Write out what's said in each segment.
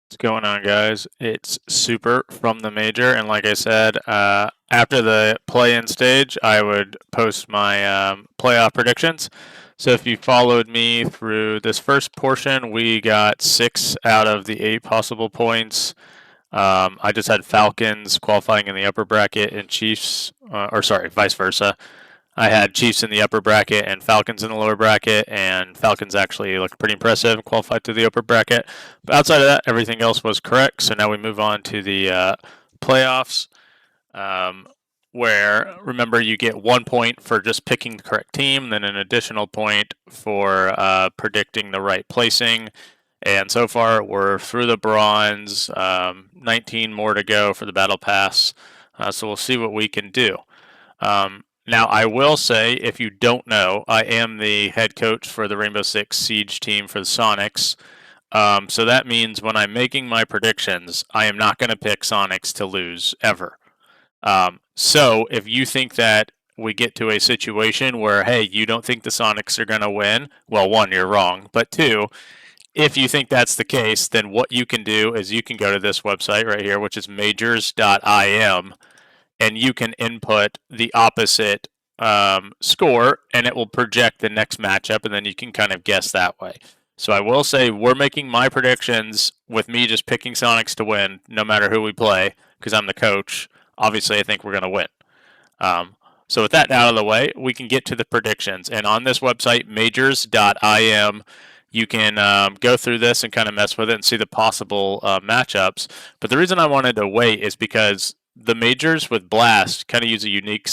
What's going on, guys? It's Super from the Major, and like I said, after the play-in stage, I would post my playoff predictions. So if you followed me through this first portion, we got 6 out of the 8 possible points. I just had Falcons qualifying in the upper bracket and Chiefs, or sorry, vice versa. I had Chiefs in the upper bracket and Falcons in the lower bracket, and Falcons actually looked pretty impressive, qualified to the upper bracket. But outside of that, everything else was correct. So now we move on to the playoffs, where remember you get 1 point for just picking the correct team, then an additional point for predicting the right placing. And so far, we're through the bronze, 19 more to go for the battle pass. So we'll see what we can do. Now, I will say, if you don't know, I am the head coach for the Rainbow Six Siege team for the Sonics. So that means when I'm making my predictions, I am not going to pick Sonics to lose ever. So if you think that we get to a situation where, hey, you don't think the Sonics are going to win, well, one, you're wrong. But two, if you think that's the case, then what you can do is you can go to this website right here, which is MAJORS.IM, and you can input the opposite score, and it will project the next matchup, and then you can kind of guess that way. So I will say we're making my predictions with me just picking Sonics to win, no matter who we play, because I'm the coach. Obviously, I think we're going to win. So with that out of the way, we can get to the predictions. And on this website, majors.im, you can go through this and kind of mess with it and see the possible matchups. But the reason I wanted to wait is because the majors with Blast kind of use a unique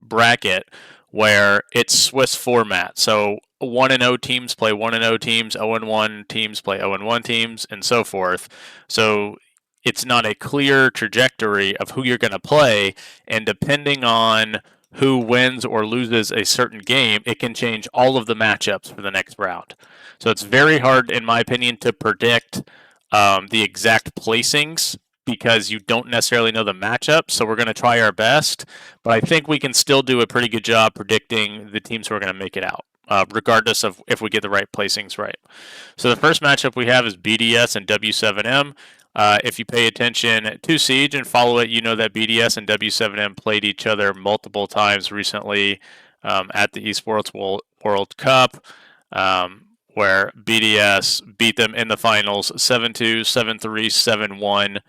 bracket where it's Swiss format. So 1-0 teams play 1-0 teams, 0-1 teams play 0-1 teams, and so forth. So it's not a clear trajectory of who you're going to play, and depending on who wins or loses a certain game, it can change all of the matchups for the next round. So it's very hard, in my opinion, to predict the exact placings because you don't necessarily know the matchup. So we're going to try our best, but I think we can still do a pretty good job predicting the teams who are going to make it out, regardless of if we get the right placings right. So the first matchup we have is BDS and W7M. If you pay attention to Siege and follow it, you know that BDS and W7M played each other multiple times recently at the Esports World Cup, where BDS beat them in the finals 7-2, 7-3, 7-1.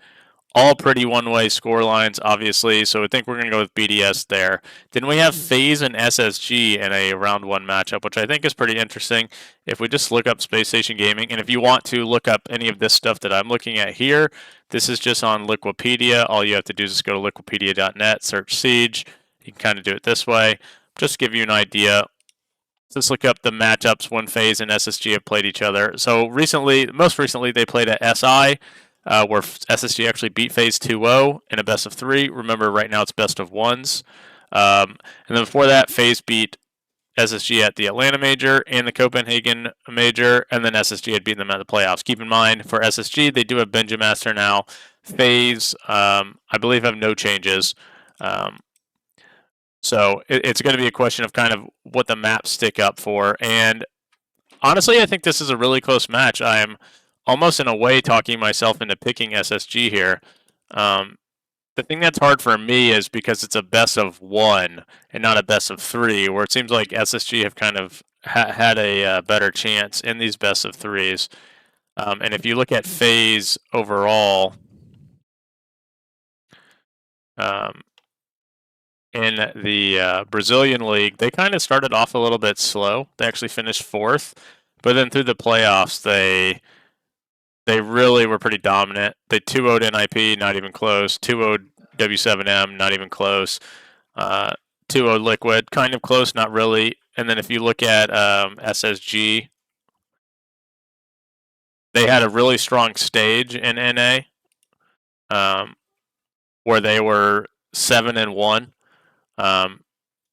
All pretty one-way score lines, obviously, so I think we're going to go with BDS there. Then we have FaZe and SSG in a round one matchup, which I think is pretty interesting. If we just look up Space Station Gaming, and if you want to look up any of this stuff that I'm looking at here, this is just on Liquipedia. All you have to do is just go to liquipedia.net, search Siege. You can kind of do it this way. Just to give you an idea. Let's look up the matchups when FaZe and SSG have played each other. So most recently, they played at SI. Where SSG actually beat FaZe 2-0 in a best of 3. Remember, right now it's best of 1s. And then before that, FaZe beat SSG at the Atlanta Major and the Copenhagen Major, and then SSG had beaten them at the playoffs. Keep in mind, for SSG, they do have Benjamaster now. FaZe, I believe, have no changes. So it's going to be a question of kind of what the maps stick up for. And honestly, I think this is a really close match. I am almost in a way talking myself into picking SSG here. The thing that's hard for me is because it's a best of 1 and not a best of 3, where it seems like SSG have kind of had a better chance in these best of 3s. And if you look at FaZe overall, in the Brazilian league, they kind of started off a little bit slow. They actually finished 4th, but then through the playoffs, they really were pretty dominant. They 2-0'd NIP, not even close. 2-0'd W7M, not even close. 2-0'd Liquid, kind of close, not really. And then if you look at SSG, they had a really strong stage in NA, where they were 7-1. But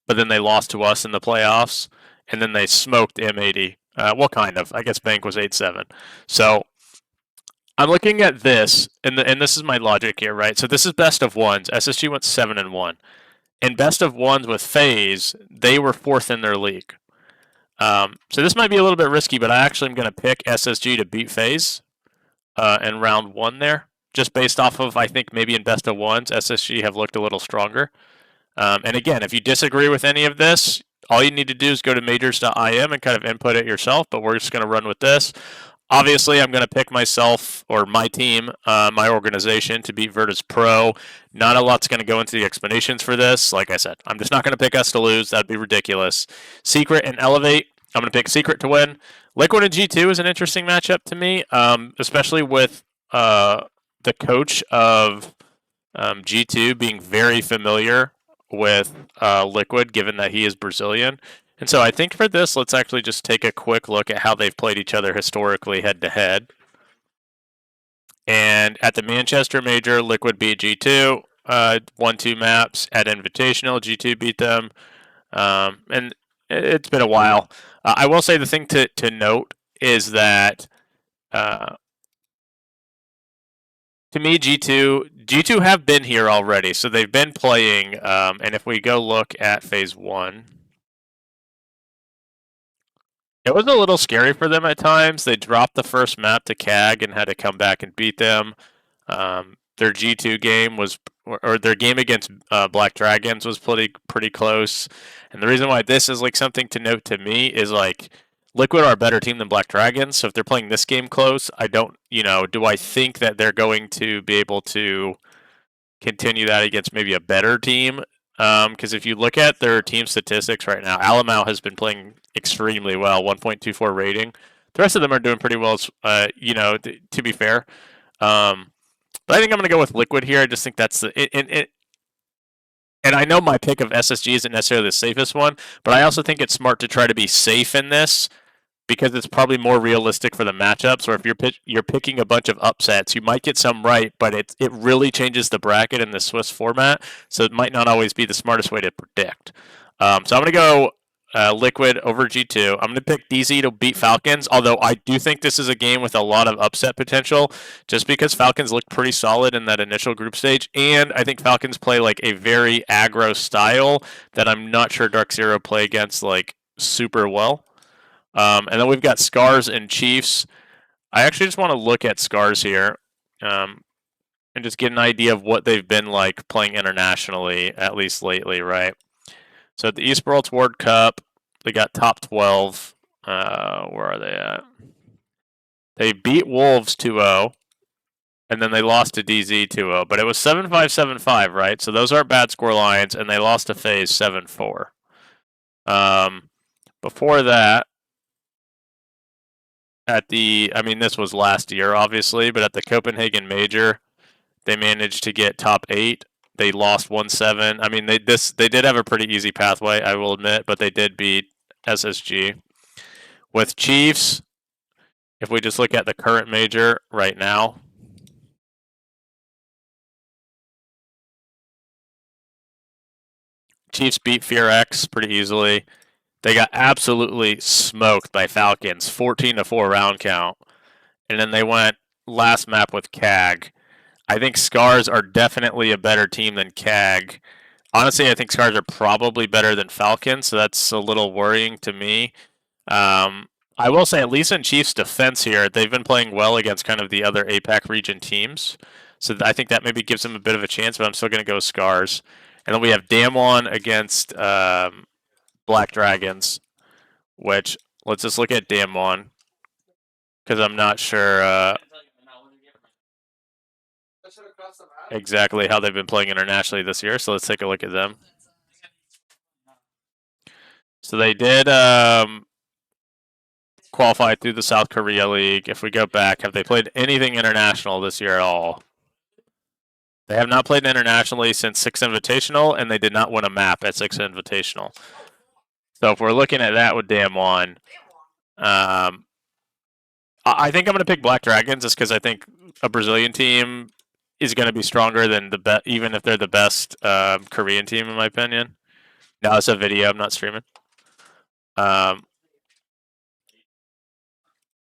then they lost to us in the playoffs, and then they smoked M80. Well, kind of. I guess Bank was 8-7. So I'm looking at this, and this is my logic here, right? So this is best of 1s. SSG went 7-1. In best of 1s with FaZe, they were 4th in their league. So this might be a little bit risky, but I actually am going to pick SSG to beat FaZe. in round one there, just based off of, I think, maybe in best of ones, SSG have looked a little stronger. And again, if you disagree with any of this, all you need to do is go to MAJORS.IM and kind of input it yourself, but we're just going to run with this. Obviously, I'm going to pick myself or my team, my organization, to beat Virtus Pro. Not a lot's going to go into the explanations for this. Like I said, I'm just not going to pick us to lose. That'd be ridiculous. Secret and Elevate, I'm going to pick Secret to win. Liquid and G2 is an interesting matchup to me, especially with the coach of G2 being very familiar with Liquid, given that he is Brazilian. And so I think for this, let's actually just take a quick look at how they've played each other historically head to head. And at the Manchester Major, Liquid beat G2, 1-2 maps. At Invitational, G2 beat them. And it's been a while. I will say the thing to note is that to me, G2 have been here already, so they've been playing. And if we go look at phase one, it was a little scary for them at times. They dropped the first map to CAG and had to come back and beat them. Their G2 game was, or their game against Black Dragons was pretty close. And the reason why this is like something to note to me is like Liquid are a better team than Black Dragons. So if they're playing this game close, I don't, do I think that they're going to be able to continue that against maybe a better team? Because if you look at their team statistics right now, Alamau has been playing extremely well, 1.24 rating. The rest of them are doing pretty well, to be fair. But I think I'm going to go with Liquid here. I just think that's and I know my pick of SSG isn't necessarily the safest one, but I also think it's smart to try to be safe in this because it's probably more realistic for the matchups. Or if you're picking a bunch of upsets, you might get some right, but it really changes the bracket in the Swiss format, so it might not always be the smartest way to predict. So I'm going to go Liquid over G2. I'm going to pick DZ to beat Falcons, although I do think this is a game with a lot of upset potential, just because Falcons looked pretty solid in that initial group stage, and I think Falcons play like a very aggro style that I'm not sure Dark Zero play against like super well. And then we've got Scars and Chiefs. I actually just want to look at Scars here and just get an idea of what they've been like playing internationally, at least lately, right? So at the Esports World Cup, they got top 12. Where are they at? They beat Wolves 2-0, and then they lost to DZ 2-0. But it was 7-5, 7-5, right? So those aren't bad score lines, and they lost to FaZe 7-4. Before that, this was last year, obviously, but at the Copenhagen Major, they managed to get top 8. They lost 1-7. They did have a pretty easy pathway, I will admit, but they did beat SSG. With Chiefs, if we just look at the current major right now, Chiefs beat FearX pretty easily. They got absolutely smoked by Falcons, 14-4 round count. And then they went last map with CAG. I think Scars are definitely a better team than CAG. Honestly, I think Scars are probably better than Falcons, so that's a little worrying to me. I will say, at least in Chiefs' defense here, they've been playing well against kind of the other APAC region teams. So I think that maybe gives them a bit of a chance, but I'm still going to go Scars. And then we have Damwon against Black Dragons, which, let's just look at Damwon, because I'm not sure exactly how they've been playing internationally this year. So let's take a look at them. So they did qualify through the South Korea League. If we go back, have they played anything international this year at all? They have not played internationally since 6 Invitational, and they did not win a map at 6 Invitational. So if we're looking at that with Damwon, I think I'm going to pick Black Dragons just because I think a Brazilian team is going to be stronger than even if they're the best Korean team, in my opinion. Now it's a video. I'm not streaming.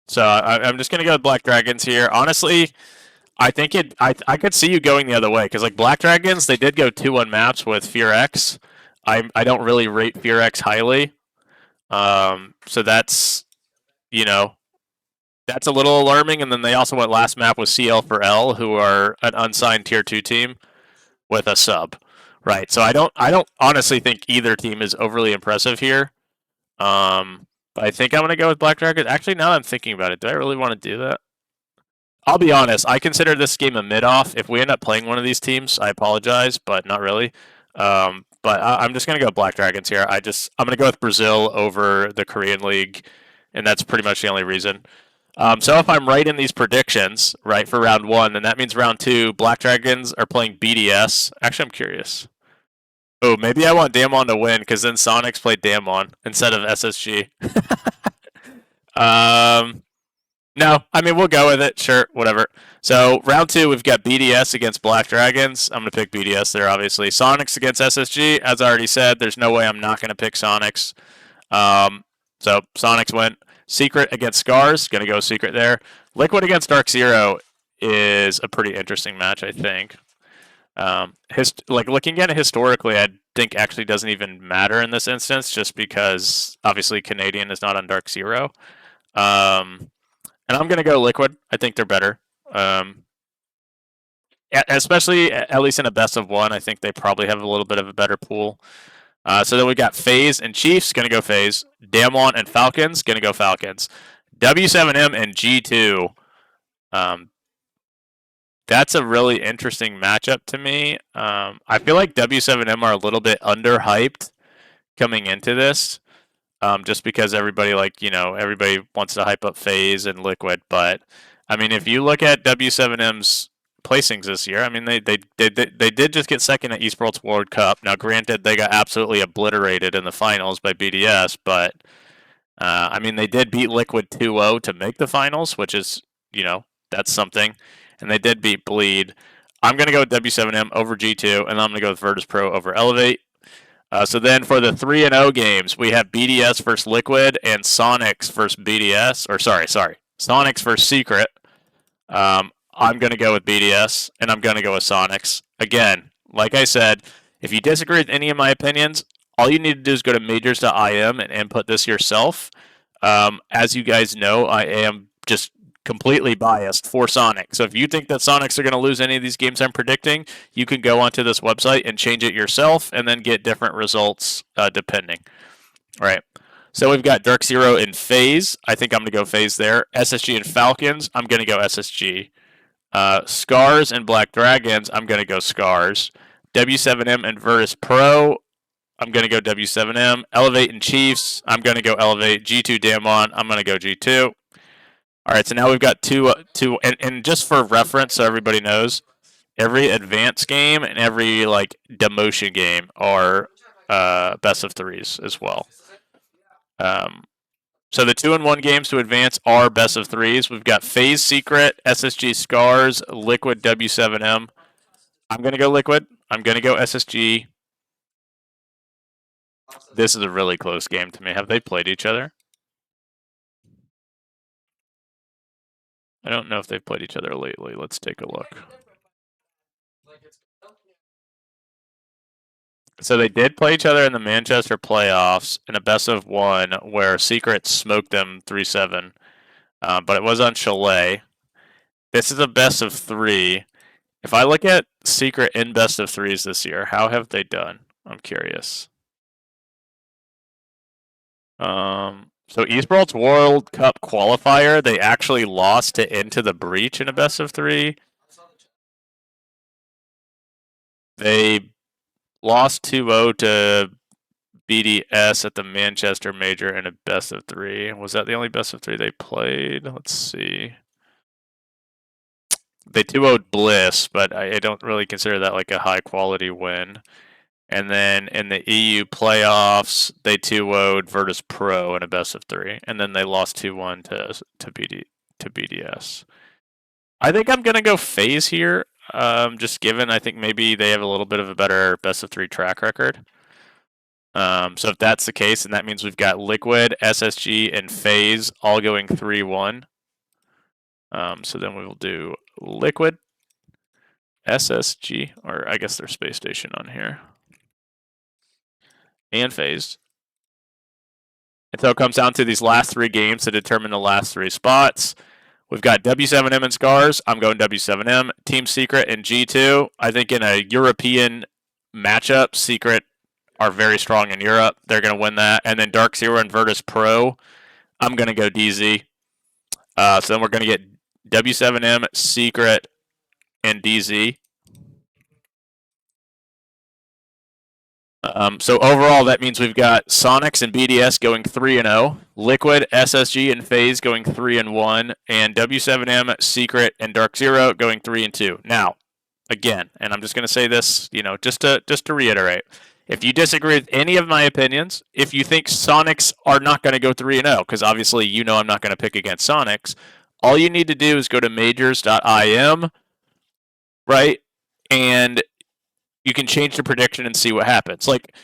So I'm just going to go with Black Dragons here. Honestly, I think I could see you going the other way because like Black Dragons, they did go 2-1 maps with FearX. I don't really rate FearX highly. So that's That's a little alarming. And then they also went last map with CL for L, who are an unsigned tier 2 team with a sub. Right. So I don't honestly think either team is overly impressive here. But I think I'm gonna go with Black Dragon. Actually, now that I'm thinking about it, do I really want to do that? I'll be honest. I consider this game a mid-off. If we end up playing one of these teams, I apologize, but not really. But I'm just gonna go Black Dragons here. I'm gonna go with Brazil over the Korean League, and that's pretty much the only reason. So if I'm right in these predictions, right, for round one, then that means round two, Black Dragons are playing BDS. Actually, I'm curious. Oh, maybe I want Damon to win because then Sonics played Damon instead of SSG. um, no, I mean we'll go with it. Sure, whatever. So round two, we've got BDS against Black Dragons. I'm gonna pick BDS there, obviously. Sonics against SSG. As I already said, there's no way I'm not gonna pick Sonics. So Sonics went. Secret against Scars. Gonna go Secret there. Liquid against Dark Zero is a pretty interesting match, I think. Like looking at it historically, I think actually doesn't even matter in this instance, just because obviously Canadian is not on Dark Zero. And I'm gonna go Liquid. I think they're better. Especially at least in a best of one, I think they probably have a little bit of a better pool. So then we got FaZe and Chiefs, gonna go FaZe. Damwon and Falcons, gonna go Falcons. W7M and G2. That's a really interesting matchup to me. I feel like W7M are a little bit underhyped coming into this, just because everybody everybody wants to hype up FaZe and Liquid. But I mean, if you look at W7M's placings this year, I mean they did just get second at Esports World Cup. Now, granted, they got absolutely obliterated in the finals by BDS, but I mean they did beat Liquid 2-0 to make the finals, which is that's something. And they did beat Bleed. I'm going to go with W7M over G2, and I'm going to go with Virtus Pro over Elevate. So then for the 3-0 games, we have BDS versus Liquid and Sonics versus BDS. Or sorry, Sonics versus Secret. I'm going to go with BDS, and I'm going to go with Sonics. Again, like I said, if you disagree with any of my opinions, all you need to do is go to MAJORS.IM and input this yourself. As you guys know, I am just completely biased for Sonic. So if you think that Sonics are going to lose any of these games I'm predicting, you can go onto this website and change it yourself and then get different results depending. All right. So we've got Dark Zero and FaZe. I think I'm going to go FaZe there. SSG and Falcons. I'm going to go SSG. Scars and Black Dragons. I'm going to go Scars. W7M and Virtus Pro. I'm going to go W7M. Elevate and Chiefs. I'm going to go Elevate. G2 Damon. I'm going to go G2. All right, so now we've got two, and just for reference, so everybody knows, every advanced game and every demotion game are best of threes as well. So the 2-1 games to advance are best of threes. We've got FaZe Secret, SSG Scars, Liquid W7M. I'm gonna go Liquid. I'm gonna go SSG. This is a really close game to me. Have they played each other? I don't know if they've played each other lately. Let's take a look. So they did play each other in the Manchester playoffs in a best of one where Secret smoked them 3-7. But it was on Chalet. This is a best of three. If I look at Secret in best of threes this year, how have they done? I'm curious. So Esports World Cup qualifier, they actually lost to Into the Breach in a best of three. They lost 2-0 to BDS at the Manchester Major in a best of three. Was that the only best of three they played? Let's see. They 2-0'd Bliss, but I don't really consider that like a high quality win. And then in the EU playoffs, they 2-0'd Virtus Pro in a best of three, and then they lost 2-1 to BDS. I think I'm gonna go FaZe here, just given I think maybe they have a little bit of a better best of three track record. So if that's the case, then that means we've got Liquid, SSG, and FaZe all going 3-1. So then we will do Liquid, SSG, or I guess there's Space Station on here, and FaZe. And so it comes down to these last three games to determine the last three spots. We've got W7M and Scars. I'm going W7M. Team Secret and G2. I think in a European matchup, Secret are very strong in Europe. They're going to win that. And then Dark Zero and Virtus Pro. I'm going to go DZ. So then we're going to get W7M, Secret, and DZ. So overall, that means we've got Sonics and BDS going 3-0, Liquid, SSG, and FaZe going 3-1, and W7M, Secret, and Dark Zero going 3-2. Now, again, and I'm just going to say this, just to reiterate, if you disagree with any of my opinions, if you think Sonics are not going to go 3-0, because obviously I'm not going to pick against Sonics, all you need to do is go to MAJORS.IM, right, and you can change the prediction and see what happens. Like,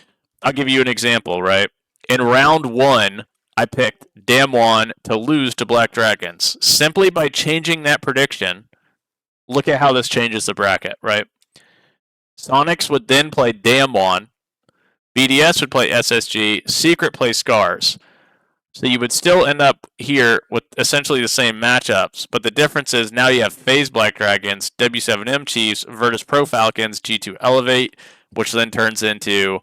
I'll give you an example, right? In round 1, I picked Damwon to lose to Black Dragons. Simply by changing that prediction, look at how this changes the bracket, right? Sonics would then play Damwon. BDS would play SSG. Secret plays Scars. So you would still end up here with essentially the same matchups, but the difference is now you have FaZe Black Dragons, W7M Chiefs, Virtus Pro Falcons, G2 Elevate, which then turns into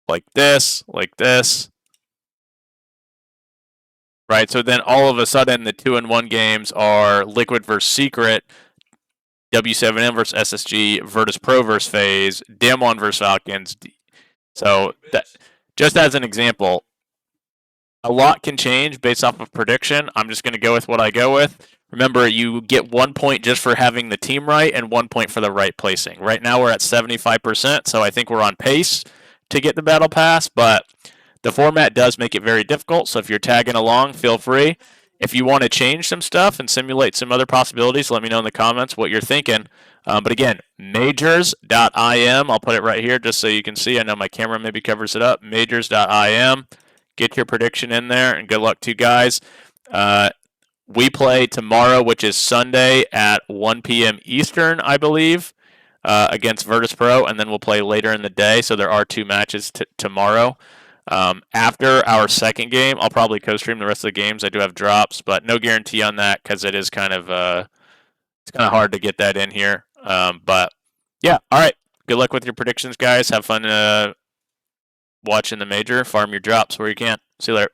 like this, right? So then all of a sudden the 2-1 games are Liquid versus Secret, W7M versus SSG, Virtus Pro versus FaZe, Damwon versus Falcons. So that, just as an example, a lot can change based off of prediction. I'm just going to go with what I go with. Remember, you get 1 point just for having the team right and 1 point for the right placing. Right now we're at 75%, so I think we're on pace to get the Battle Pass, but the format does make it very difficult, so if you're tagging along, feel free. If you want to change some stuff and simulate some other possibilities, let me know in the comments what you're thinking. But again, majors.im. I'll put it right here just so you can see. I know my camera maybe covers it up. Majors.im. Get your prediction in there, and good luck to you guys. We play tomorrow, which is Sunday at 1 p.m. Eastern, I believe, against Virtus Pro, and then we'll play later in the day. So there are 2 matches tomorrow. After our second game, I'll probably co-stream the rest of the games. I do have drops, but no guarantee on that because it is kind of it's kind of hard to get that in here. But yeah, all right. Good luck with your predictions, guys. Have fun watching the major. Farm your drops where you can. See you later.